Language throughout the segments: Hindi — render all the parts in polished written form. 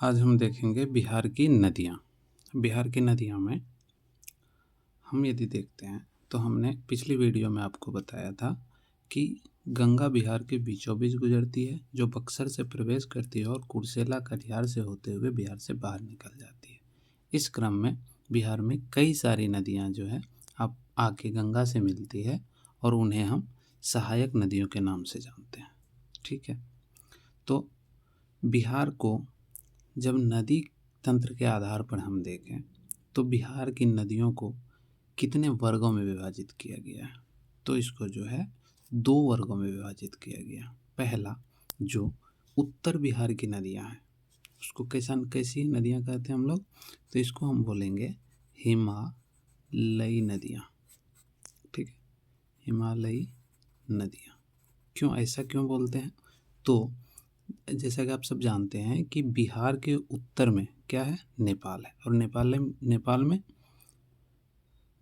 आज हम देखेंगे बिहार की नदियाँ। बिहार की नदियों में हम यदि देखते हैं तो हमने पिछली वीडियो में आपको बताया था कि गंगा बिहार के बीचों बीच गुजरती है, जो बक्सर से प्रवेश करती है और कुर्सेला कटिहार से होते हुए बिहार से बाहर निकल जाती है। इस क्रम में बिहार में कई सारी नदियाँ जो है अब आके गंगा से मिलती है और उन्हें हम सहायक नदियों के नाम से जानते हैं। ठीक है, तो बिहार को जब नदी तंत्र के आधार पर हम देखें तो बिहार की नदियों को कितने वर्गों में विभाजित किया गया है, तो इसको जो है 2 वर्गों में विभाजित किया गया। पहला, जो उत्तर बिहार की नदियां हैं उसको कैसी नदियां कहते हैं हम लोग, तो इसको हम बोलेंगे हिमालयी नदियां। ठीक है, हिमालयी नदियां। ऐसा क्यों बोलते हैं, तो जैसा कि आप सब जानते हैं कि बिहार के उत्तर में क्या है, नेपाल है, और नेपाल में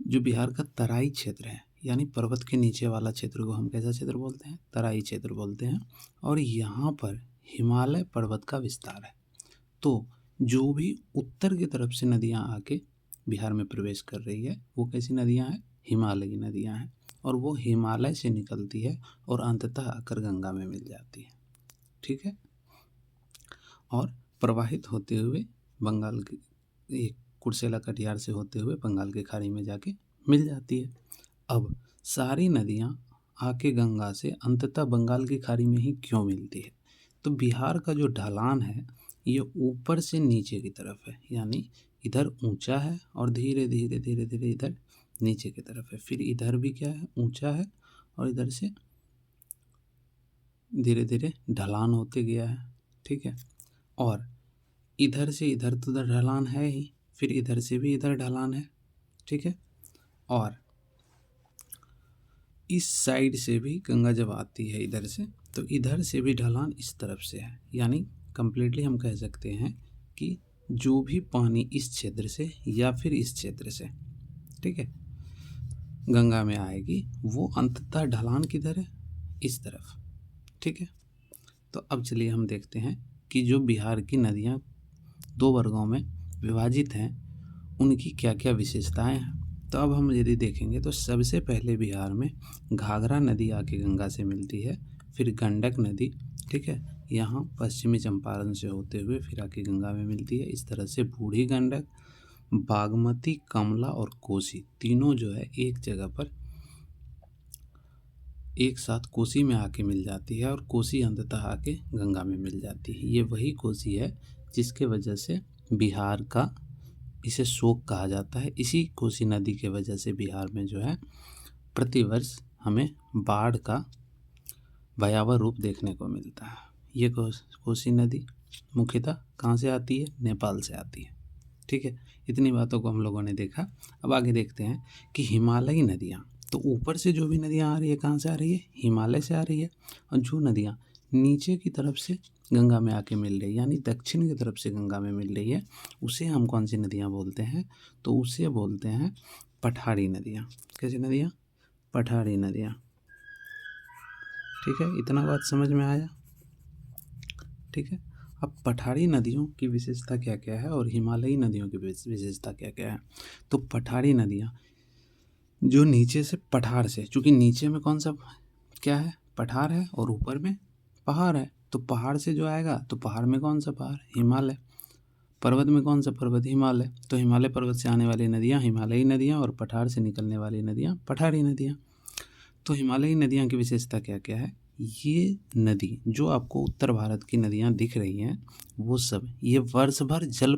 जो बिहार का तराई क्षेत्र है, यानी पर्वत के नीचे वाला क्षेत्र को हम कैसा क्षेत्र बोलते हैं, तराई क्षेत्र बोलते हैं। और यहाँ पर हिमालय पर्वत का विस्तार है। तो जो भी उत्तर की तरफ से नदियाँ आके बिहार में प्रवेश कर रही है वो कैसी नदियाँ हैं, हिमालयी नदियाँ हैं, और वो हिमालय से निकलती है और अंततः आकर गंगा में मिल जाती है। ठीक है, और प्रवाहित होते हुए बंगाल के कुर्सेला कटिहार से होते हुए बंगाल की खाड़ी में जाके मिल जाती है। अब सारी नदियाँ आके गंगा से अंततः बंगाल की खाड़ी में ही क्यों मिलती है, तो बिहार का जो ढलान है ये ऊपर से नीचे की तरफ है, यानी इधर ऊंचा है और धीरे धीरे धीरे धीरे इधर नीचे की तरफ है, फिर इधर भी क्या है, ऊंचा है और इधर से धीरे धीरे ढलान होते गया है। ठीक है, और इधर से इधर तो उधर ढलान है ही, फिर इधर से भी इधर ढलान है। ठीक है, और इस साइड से भी गंगा जब आती है इधर से, तो इधर से भी ढलान इस तरफ से है, यानी कंप्लीटली हम कह सकते हैं कि जो भी पानी इस क्षेत्र से या फिर इस क्षेत्र से, ठीक है, गंगा में आएगी वो अंततः ढलान किधर है, इस तरफ। ठीक है, तो अब चलिए हम देखते हैं कि जो बिहार की नदियाँ 2 वर्गों में विभाजित हैं उनकी क्या क्या विशेषताएं हैं। तो अब हम यदि देखेंगे तो सबसे पहले बिहार में घाघरा नदी आके गंगा से मिलती है, फिर गंडक नदी, ठीक है, यहाँ पश्चिमी चंपारण से होते हुए फिर आके गंगा में मिलती है। इस तरह से बूढ़ी गंडक, बागमती, कमला और कोसी तीनों जो है एक जगह पर एक साथ कोसी में आके मिल जाती है और कोसी अंततः आके गंगा में मिल जाती है। ये वही कोसी है जिसके वजह से बिहार का इसे शोक कहा जाता है। इसी कोसी नदी के वजह से बिहार में जो है प्रतिवर्ष हमें बाढ़ का भयावह रूप देखने को मिलता है। ये कोसी नदी मुख्यतः कहाँ से आती है, नेपाल से आती है। ठीक है, इतनी बातों को हम लोगों ने देखा। अब आगे देखते हैं कि हिमालयी नदियाँ, तो ऊपर से जो भी नदियाँ आ रही है कहाँ से आ रही है, हिमालय से आ रही है, और जो नदियाँ नीचे की तरफ से गंगा में आके मिल रही है, यानी दक्षिण की तरफ से गंगा में मिल रही है, उसे हम कौन सी नदियाँ बोलते हैं, तो उसे बोलते हैं पठारी नदियाँ। कैसी नदियाँ, पठारी नदियाँ। ठीक है, इतना बात समझ में आया। ठीक है, अब पठारी नदियों की विशेषता क्या क्या है और हिमालयी नदियों की विशेषता क्या क्या है। तो पठारी नदियाँ जो नीचे से पठार से, चूँकि नीचे में कौन सा क्या है, पठार है, और ऊपर में पहाड़ है, तो पहाड़ से जो आएगा तो पहाड़ में कौन सा पहाड़, हिमालय, पर्वत में कौन सा पर्वत, हिमालय, तो हिमालय पर्वत से आने वाली नदियाँ हिमालयी नदियाँ और पठार से निकलने वाली नदियाँ पठारी नदियाँ। तो हिमालयी नदियाँ की विशेषता क्या क्या है, ये नदी जो आपको उत्तर भारत की नदियाँ दिख रही हैं वो सब ये वर्ष भर जल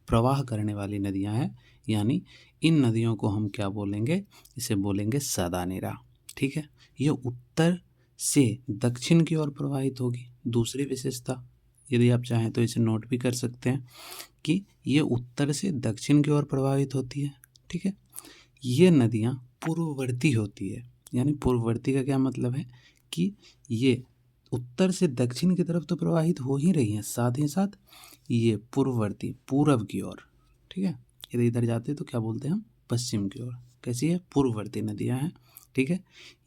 प्रवाह करने वाली नदियाँ हैं, यानी इन नदियों को हम क्या बोलेंगे, इसे बोलेंगे सदानेरा। ठीक है, ये उत्तर से दक्षिण की ओर प्रवाहित होगी। दूसरी विशेषता यदि आप चाहें तो इसे नोट भी कर सकते हैं कि ये उत्तर से दक्षिण की ओर प्रवाहित होती है। ठीक है, ये नदियाँ पूर्ववर्ती होती है, यानी पूर्ववर्ती का क्या मतलब है कि ये उत्तर से दक्षिण की तरफ तो प्रवाहित हो ही रही हैं, साथ ही साथ ये पूर्ववर्ती पूर्व की ओर। ठीक है, यदि इधर जाते तो क्या बोलते हैं हम, पश्चिम की ओर। कैसी है, पूर्ववर्ती नदियाँ हैं। ठीक है,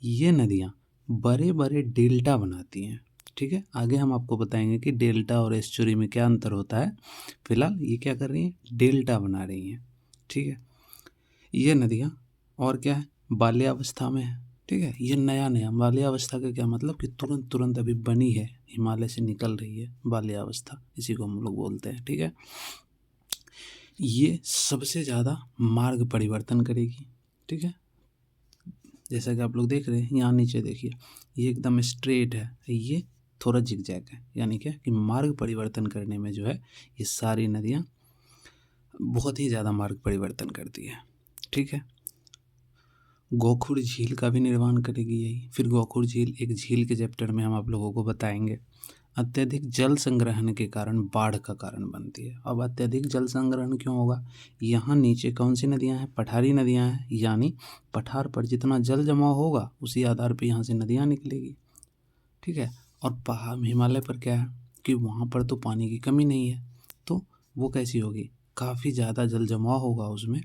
ये नदियाँ बड़े बड़े डेल्टा बनाती हैं। ठीक है, आगे हम आपको बताएंगे कि डेल्टा और एस्चुरी में क्या अंतर होता है। फिलहाल ये क्या कर रही हैं, डेल्टा बना रही हैं। ठीक है, ये नदियाँ और क्या है, बाल्यावस्था में है। ठीक है, ये नया नया बाल्यावस्था का क्या मतलब कि तुरंत तुरंत अभी बनी है, हिमालय से निकल रही है बाल्यावस्था, इसी को हम लोग बोलते हैं। ठीक है, ये सबसे ज़्यादा मार्ग परिवर्तन करेगी। ठीक है, जैसा कि आप लोग देख रहे हैं, यहाँ नीचे देखिए, ये एकदम स्ट्रेट है, ये थोड़ा जिगजैग है, यानी क्या कि मार्ग परिवर्तन करने में जो है ये सारी नदियाँ बहुत ही ज़्यादा मार्ग परिवर्तन करती है। ठीक है, गोखुर झील का भी निर्माण करेगी यही। फिर गोखुर झील, एक झील के चैप्टर में हम आप लोगों को बताएंगे। अत्यधिक जल संग्रहण के कारण बाढ़ का कारण बनती है। अब अत्यधिक जल संग्रहण क्यों होगा, यहाँ नीचे कौन सी नदियाँ हैं, पठारी नदियाँ हैं, यानी पठार पर जितना जल जमा होगा उसी आधार पर यहाँ से नदियाँ निकलेगी। ठीक है, और पहाड़ हिमालय पर क्या है कि वहाँ पर तो पानी की कमी नहीं है, तो वो कैसी होगी, काफ़ी ज़्यादा जल जमा होगा उसमें,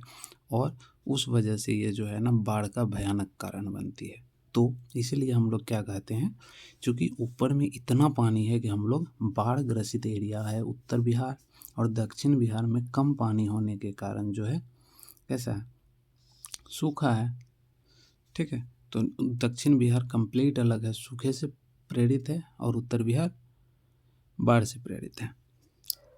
और उस वजह से ये जो है ना बाढ़ का भयानक कारण बनती है। तो इसीलिए हम लोग क्या कहते हैं, चूँकि ऊपर में इतना पानी है कि हम लोग, बाढ़ ग्रसित एरिया है उत्तर बिहार और दक्षिण बिहार में कम पानी होने के कारण जो है कैसा है, सूखा है। ठीक है, तो दक्षिण बिहार कंप्लीट अलग है, सूखे से प्रेरित है, और उत्तर बिहार बाढ़ से प्रेरित है।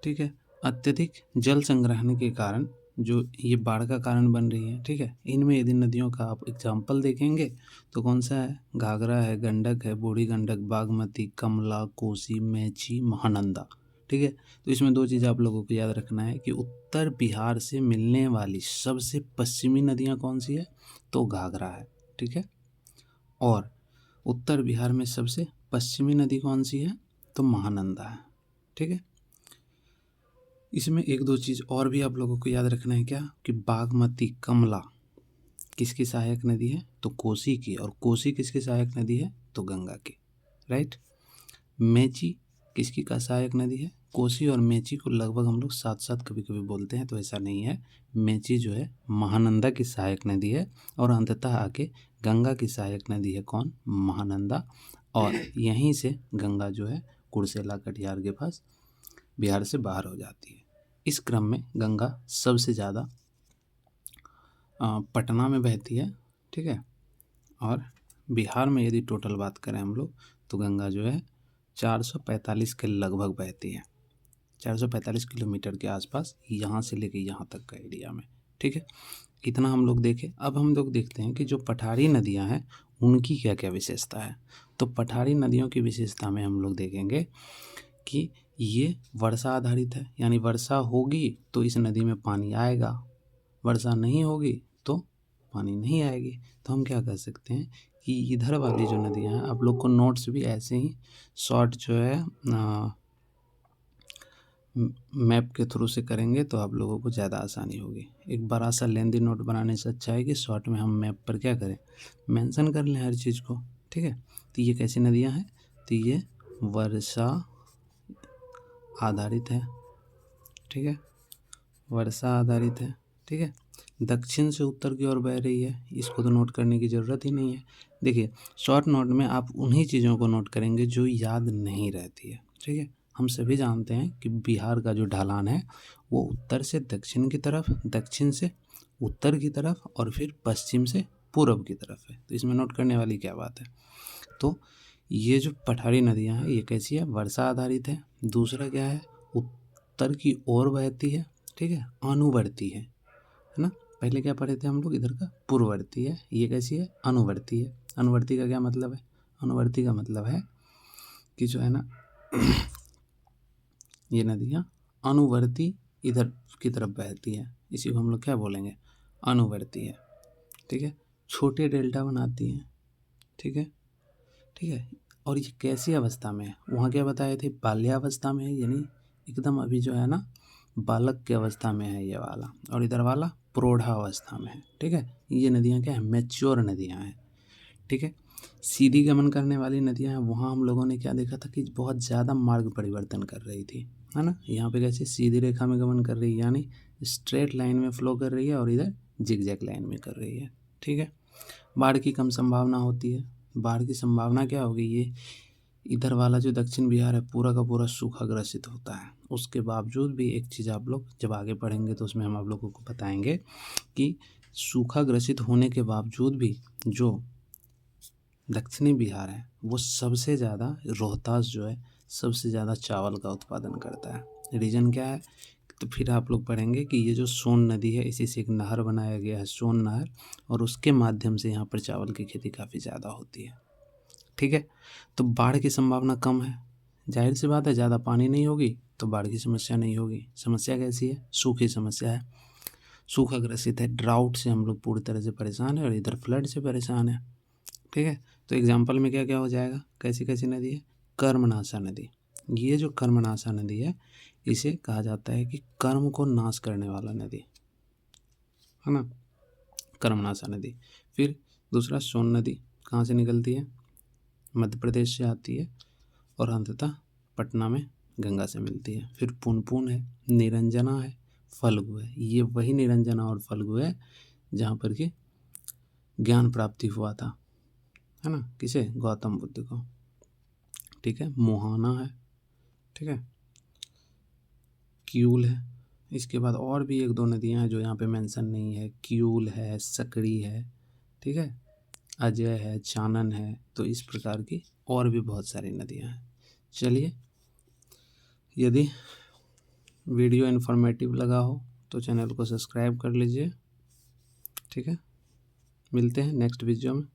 ठीक है, अत्यधिक जल संग्रहण के कारण जो ये बाढ़ का कारण बन रही है। ठीक है, इनमें यदि नदियों का आप एग्जाम्पल देखेंगे तो कौन सा है, घाघरा है, गंडक है, बूढ़ी गंडक, बागमती, कमला, कोसी, मेची, महानंदा। ठीक है, तो इसमें दो चीज़ आप लोगों को याद रखना है कि उत्तर बिहार से मिलने वाली सबसे पश्चिमी नदियाँ कौन सी है, तो घाघरा है। ठीक है, और उत्तर बिहार में सबसे पश्चिमी नदी कौन सी है, तो महानंदा है। ठीक है, इसमें एक दो चीज़ और भी आप लोगों को याद रखना है, क्या कि बागमती, कमला किसकी सहायक नदी है, तो कोसी की, और कोसी किसकी सहायक नदी है, तो गंगा की। राइट, मेची किसकी का सहायक नदी है, कोसी और मेची को लगभग हम लोग साथ साथ कभी कभी बोलते हैं, तो ऐसा नहीं है। मेची जो है महानंदा की सहायक नदी है, और अंततः आके गंगा की सहायक नदी है कौन, महानंदा, और यहीं से गंगा जो है कुर्सेला कटिहार के पास बिहार से बाहर हो जाती है। इस क्रम में गंगा सबसे ज़्यादा पटना में बहती है। ठीक है, और बिहार में यदि टोटल बात करें हम लोग, तो गंगा जो है 445 के लगभग बहती है, 445 किलोमीटर के आसपास, यहाँ से लेके यहाँ तक का एरिया में। ठीक है, इतना हम लोग देखें। अब हम लोग देखते हैं कि जो पठारी नदियाँ हैं उनकी क्या क्या विशेषता है। तो पठारी नदियों की विशेषता में हम लोग देखेंगे कि ये वर्षा आधारित है, यानी वर्षा होगी तो इस नदी में पानी आएगा, वर्षा नहीं होगी तो पानी नहीं आएगी। तो हम क्या कर सकते हैं कि इधर वाली जो नदियाँ हैं, आप लोग को नोट्स भी ऐसे ही शॉर्ट जो है मैप के थ्रू से करेंगे तो आप लोगों को ज़्यादा आसानी होगी। एक बड़ा सा लेंदी नोट बनाने से अच्छा है कि शॉर्ट में हम मैप पर क्या करें, मेंशन कर लें हर चीज़ को। ठीक है, तो ये कैसी नदियाँ हैं, तो ये वर्षा आधारित है। ठीक है, वर्षा आधारित है। ठीक है, दक्षिण से उत्तर की ओर बह रही है, इसको तो नोट करने की ज़रूरत ही नहीं है। देखिए, शॉर्ट नोट में आप उन्हीं चीज़ों को नोट करेंगे जो याद नहीं रहती है। ठीक है, हम सभी जानते हैं कि बिहार का जो ढलान है वो उत्तर से दक्षिण की तरफ, दक्षिण से उत्तर की तरफ, और फिर पश्चिम से पूर्व की तरफ है। तो इसमें नोट करने वाली क्या बात है। तो ये जो पठारी नदियाँ हैं ये कैसी है, वर्षा आधारित है। दूसरा क्या है, उत्तर की ओर बहती है। ठीक है, अनुवर्ती है ना। पहले क्या पढ़े थे हम लोग, इधर का पूर्ववर्ती है, ये कैसी है, अनुवर्ती है। अनुवर्ती का क्या मतलब है, अनुवर्ती का मतलब है कि जो है ना ये नदियाँ अनुवर्ती इधर की तरफ बहती है, इसी को हम लोग क्या बोलेंगे, अनुवर्ती है। ठीक है, छोटे डेल्टा बनाती हैं। ठीक है, ठीक है, और ये कैसी अवस्था में है, वहाँ क्या बताए थे, बाल्यावस्था में है, यानी एकदम अभी जो है ना बालक की अवस्था में है ये वाला, और इधर वाला प्रौढ़ावस्था में है। ठीक है, ये नदियाँ क्या है, मैच्योर नदियाँ हैं। ठीक है, सीधी गमन करने वाली नदियाँ हैं, वहाँ हम लोगों ने क्या देखा था कि बहुत ज़्यादा मार्ग परिवर्तन कर रही थी, है ना। यहाँ पे कैसे सीधी रेखा में गमन कर रही है, यानी स्ट्रेट लाइन में फ्लो कर रही है, और इधर जिगजैग लाइन में कर रही है। ठीक है, बाढ़ की कम संभावना होती है। बाढ़ की संभावना क्या होगी, ये इधर वाला जो दक्षिण बिहार है पूरा का पूरा सूखा ग्रसित होता है। उसके बावजूद भी एक चीज़ आप लोग जब आगे पढ़ेंगे तो उसमें हम आप लोगों को बताएंगे कि सूखा ग्रसित होने के बावजूद भी जो दक्षिणी बिहार है वो सबसे ज़्यादा, रोहतास जो है सबसे ज़्यादा चावल का उत्पादन करता है। रीज़न क्या है? तो फिर आप लोग पढ़ेंगे कि ये जो सोन नदी है इसी से एक नहर बनाया गया है, सोन नहर, और उसके माध्यम से यहाँ पर चावल की खेती काफ़ी ज़्यादा होती है। ठीक है, तो बाढ़ की संभावना कम है। जाहिर सी बात है, ज़्यादा पानी नहीं होगी तो बाढ़ की समस्या नहीं होगी। समस्या कैसी है? सूखी समस्या है, सूखा ग्रसित है। ड्राउट से हम लोग पूरी तरह से परेशान है और इधर फ्लड से परेशान है। ठीक है, तो एग्जाम्पल में क्या क्या हो जाएगा, कैसी कैसी नदी है? कर्मनाशा नदी। ये जो कर्मनाशा नदी है इसे कहा जाता है कि कर्म को नाश करने वाला नदी है ना, कर्मनाशा नदी। फिर दूसरा सोन नदी कहाँ से निकलती है? मध्य प्रदेश से आती है और अंततः पटना में गंगा से मिलती है। फिर पुनपुन है, निरंजना है, फल्गु है। ये वही निरंजना और फल्गु है जहाँ पर कि ज्ञान प्राप्ति हुआ था, है ना, किसे? गौतम बुद्ध को। ठीक है, मोहाना है, ठीक है, क्यूल है। इसके बाद और भी एक दो नदियाँ हैं जो यहाँ पे मेंशन नहीं है। क्यूल है, सकड़ी है, ठीक है, अजय है, चानन है। तो इस प्रकार की और भी बहुत सारी नदियाँ हैं। चलिए, यदि वीडियो इन्फॉर्मेटिव लगा हो तो चैनल को सब्सक्राइब कर लीजिए। ठीक है, मिलते हैं नेक्स्ट वीडियो में।